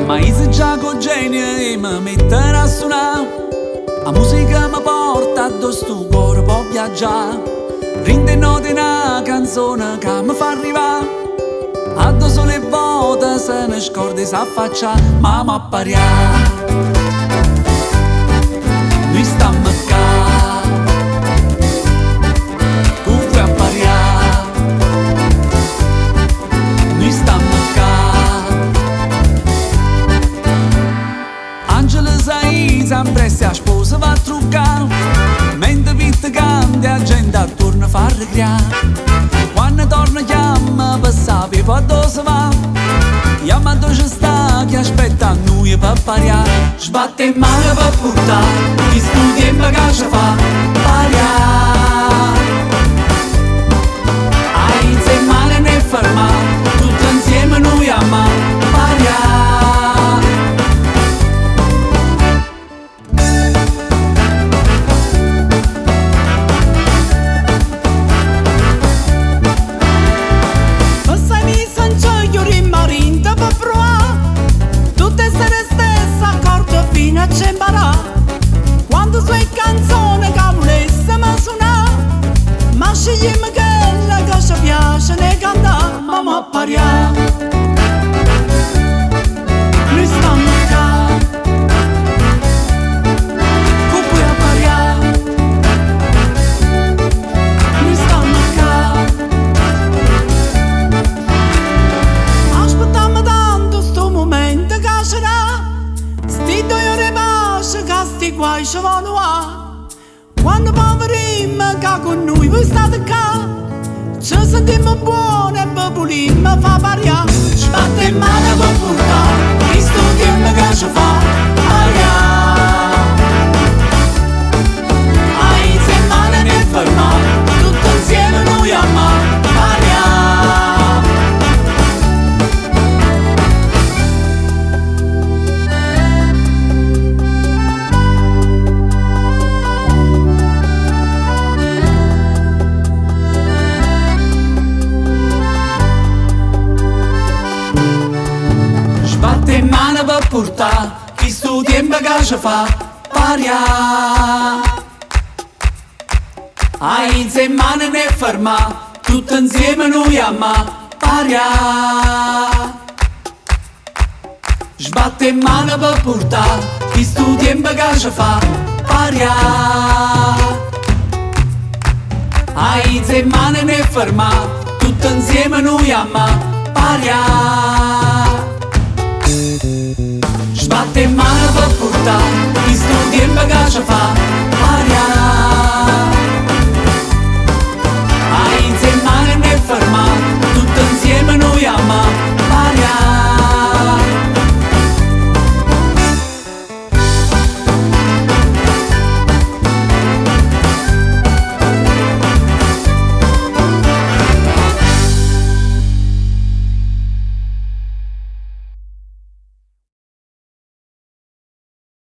Ma se già con genio e mi metterà a suonare, la musica mi porta addosso sto cuore può viaggiare. Rinde note una canzone che mi fa arrivare, addosso le volte se ne scorda sa faccia, ma mi apparià. Noi stiamo qua, tu puoi apparià. Noi stiamo qua. Angela sai sempre se a sposa va a truccare, mentre vita cambia la gente attorno a far ricreare. Quando torna chiama per sapere poi dove si va, chiama dove ci sta che aspetta a noi per pariare. Sbatte in mano per portare chi studia in bagaglia fa pariare. Ainza in male ne fermare, tutti insieme noi amiamo pariare. Quando sue canzoni che volesse mi suonare, ma scegliamo quella che ci piace ne cantare, ma mi appariamo. Noi stiamo qua, tu puoi appariare. Noi stiamo qua, aspettiamo tanto sto momento che sarà, sti 2 ore pace che sti guai ci vanno a. Quando poverimo che con noi voi state qua, ci sentiamo buoni e popolimo fa pariare. Sbatte in mano per portare chi studia che ci fa pariare. Ainza in mano ne fermare, tutti insieme noi amiamo pariare. Sbatte in mano per portare chi studia in bagaglia fa pariare. Ainza in mano ne fermare, tutti insieme noi amiamo pariare. Sbatte in mano per portare chi studia in bagaglia fa pariare. Ainza in mano ne fermare, tutti insieme noi amiamo pariare. Sbatte in mano per portare chi studia in bagaglia fa pariare.